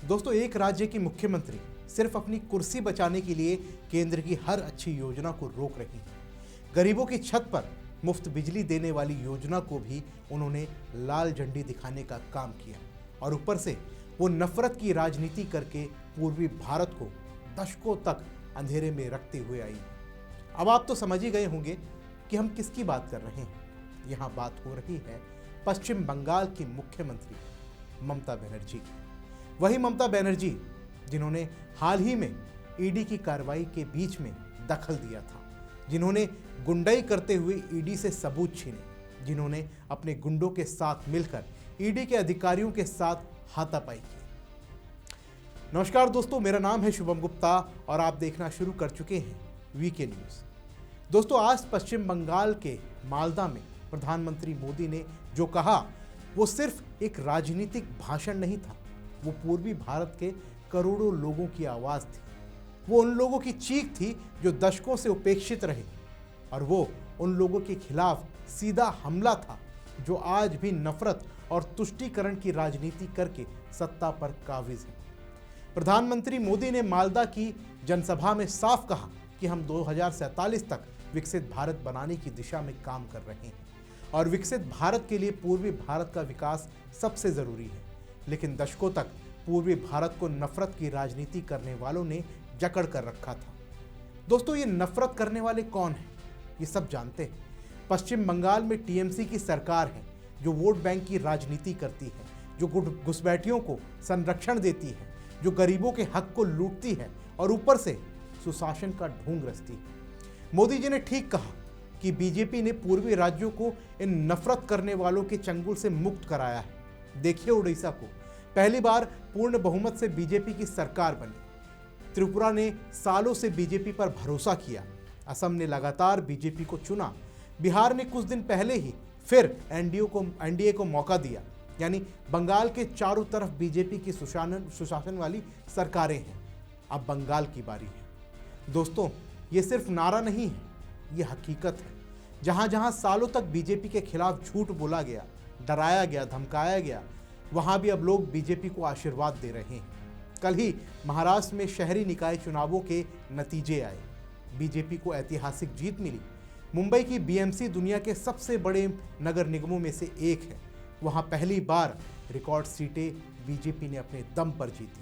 दोस्तों, एक राज्य की मुख्यमंत्री सिर्फ अपनी कुर्सी बचाने के लिए केंद्र की हर अच्छी योजना को रोक रही है। गरीबों की छत पर मुफ्त बिजली देने वाली योजना को भी उन्होंने लाल झंडी दिखाने का काम किया और ऊपर से वो नफरत की राजनीति करके पूर्वी भारत को दशकों तक अंधेरे में रखते हुए आई। अब आप तो समझ ही गए होंगे कि हम किसकी बात कर रहे हैं। यहाँ बात हो रही है पश्चिम बंगाल की मुख्यमंत्री ममता बनर्जी की। वही ममता बनर्जी जिन्होंने हाल ही में ईडी की कार्रवाई के बीच में दखल दिया था, जिन्होंने गुंडाई करते हुए ईडी से सबूत छीने, जिन्होंने अपने गुंडों के साथ मिलकर ईडी के अधिकारियों के साथ हाथापाई की। नमस्कार दोस्तों, मेरा नाम है शुभम गुप्ता और आप देखना शुरू कर चुके हैं वीके न्यूज। दोस्तों, आज पश्चिम बंगाल के मालदा में प्रधानमंत्री मोदी ने जो कहा वो सिर्फ एक राजनीतिक भाषण नहीं था, वो पूर्वी भारत के करोड़ों लोगों की आवाज थी। वो उन लोगों की चीख थी जो दशकों से उपेक्षित रहे और वो उन लोगों के खिलाफ सीधा हमला था जो आज भी नफरत और तुष्टीकरण की राजनीति करके सत्ता पर काबिज है। प्रधानमंत्री मोदी ने मालदा की जनसभा में साफ कहा कि हम 2047 तक विकसित भारत बनाने की दिशा में काम कर रहे हैं और विकसित भारत के लिए पूर्वी भारत का विकास सबसे जरूरी है। लेकिन दशकों तक पूर्वी भारत को नफरत की राजनीति करने वालों ने जकड़ कर रखा था। दोस्तों, ये नफरत करने वाले कौन हैं? ये सब जानते हैं। पश्चिम बंगाल में टीएमसी की सरकार है जो वोट बैंक की राजनीति करती है, जो घुसपैठियों को संरक्षण देती है, जो गरीबों के हक को लूटती है और ऊपर से सुशासन का ढोंग रचती है। मोदी जी ने ठीक कहा कि बीजेपी ने पूर्वी राज्यों को इन नफरत करने वालों के चंगुल से मुक्त कराया है। देखिए उड़ीसा को, पहली बार पूर्ण बहुमत से बीजेपी की सरकार बनी। त्रिपुरा ने सालों से बीजेपी पर भरोसा किया। असम ने लगातार बीजेपी को चुना। बिहार ने कुछ दिन पहले ही फिर एनडीए को मौका दिया। यानी बंगाल के चारों तरफ बीजेपी की सुशासन वाली सरकारें हैं। अब बंगाल की बारी है। दोस्तों, ये सिर्फ नारा नहीं है, ये हकीकत है। जहां जहां सालों तक बीजेपी के खिलाफ झूठ बोला गया, डराया गया, धमकाया गया, वहां भी अब लोग बीजेपी को आशीर्वाद दे रहे हैं। कल ही महाराष्ट्र में शहरी निकाय चुनावों के नतीजे आए। बीजेपी को ऐतिहासिक जीत मिली। मुंबई की बीएमसी दुनिया के सबसे बड़े नगर निगमों में से एक है। वहां पहली बार रिकॉर्ड सीटें बीजेपी ने अपने दम पर जीती।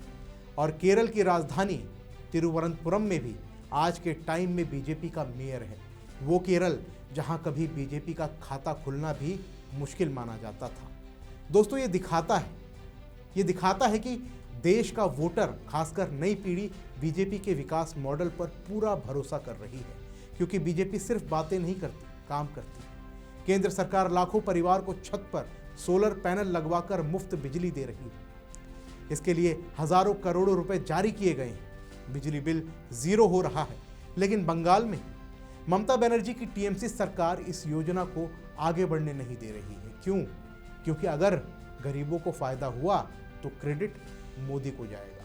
और केरल की राजधानी तिरुवनंतपुरम में भी आज के टाइम में बीजेपी का मेयर है। वो केरल जहां कभी बीजेपी का खाता खुलना भी मुश्किल माना जाता था। दोस्तों, ये दिखाता है कि देश का वोटर, खासकर नई पीढ़ी, बीजेपी के विकास मॉडल पर पूरा भरोसा कर रही है, क्योंकि बीजेपी सिर्फ बातें नहीं करती, काम करती। केंद्र सरकार लाखों परिवार को छत पर सोलर पैनल लगवाकर मुफ्त बिजली दे रही है। इसके लिए हजारों करोड़ों रुपए जारी किए गए हैं। बिजली बिल जीरो हो रहा है। लेकिन बंगाल में ममता बनर्जी की टीएमसी सरकार इस योजना को आगे बढ़ने नहीं दे रही है। क्यों? क्योंकि अगर गरीबों को फायदा हुआ तो क्रेडिट मोदी को जाएगा।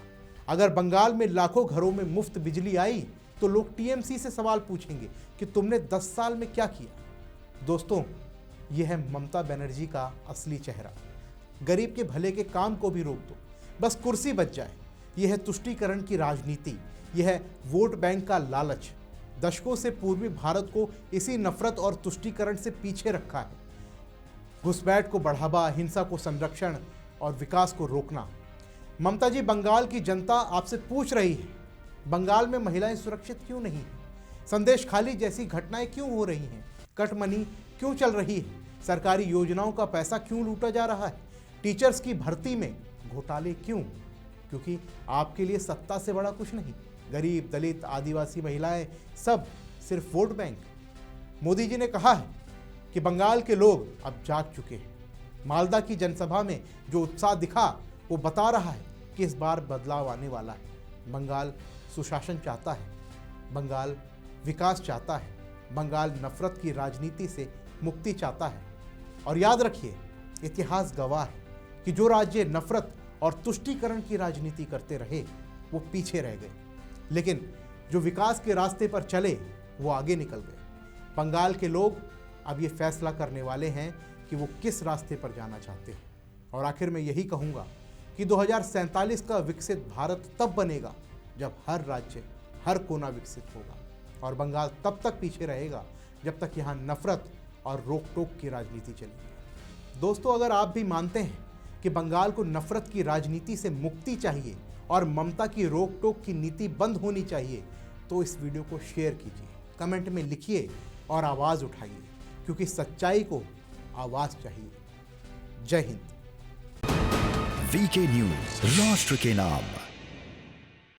अगर बंगाल में लाखों घरों में मुफ्त बिजली आई तो लोग टीएमसी से सवाल पूछेंगे कि तुमने 10 साल में क्या किया। दोस्तों, यह है ममता बनर्जी का असली चेहरा। गरीब के भले के काम को भी रोक दो, बस कुर्सी बच जाए। यह है तुष्टीकरण की राजनीति, यह है वोट बैंक का लालच। दशकों से पूर्वी भारत को इसी नफरत और तुष्टीकरण से पीछे रखा है। घुसपैठ को बढ़ावा, हिंसा को संरक्षण और विकास को रोकना। ममता जी, बंगाल की जनता आपसे पूछ रही है, बंगाल में महिलाएं सुरक्षित क्यों नहीं है? संदेश खाली जैसी घटनाएं क्यों हो रही हैं? कटमनी क्यों चल रही है? सरकारी योजनाओं का पैसा क्यों लूटा जा रहा है? टीचर्स की भर्ती में घोटाले क्यों? क्योंकि आपके लिए सत्ता से बड़ा कुछ नहीं। गरीब, दलित, आदिवासी महिलाएं सब सिर्फ वोट बैंक। मोदी जी ने कहा है कि बंगाल के लोग अब जाग चुके हैं। मालदा की जनसभा में जो उत्साह दिखा वो बता रहा है कि इस बार बदलाव आने वाला है। बंगाल सुशासन चाहता है, बंगाल विकास चाहता है, बंगाल नफरत की राजनीति से मुक्ति चाहता है। और याद रखिए, इतिहास गवाह है कि जो राज्य नफरत और तुष्टीकरण की राजनीति करते रहे वो पीछे रह गए, लेकिन जो विकास के रास्ते पर चले वो आगे निकल गए। बंगाल के लोग अब ये फैसला करने वाले हैं कि वो किस रास्ते पर जाना चाहते हैं। और आखिर में यही कहूँगा कि कि 2047 का विकसित भारत तब बनेगा जब हर राज्य, हर कोना विकसित होगा, और बंगाल तब तक पीछे रहेगा जब तक यहाँ नफरत और रोक टोक की राजनीति चलेगी। दोस्तों, अगर आप भी मानते हैं कि बंगाल को नफरत की राजनीति से मुक्ति चाहिए और ममता की रोक टोक की नीति बंद होनी चाहिए, तो इस वीडियो को शेयर कीजिए, कमेंट में लिखिए और आवाज़ उठाइए, क्योंकि सच्चाई को आवाज़ चाहिए। जय हिंद। वीके न्यूज, राष्ट्र के नाम।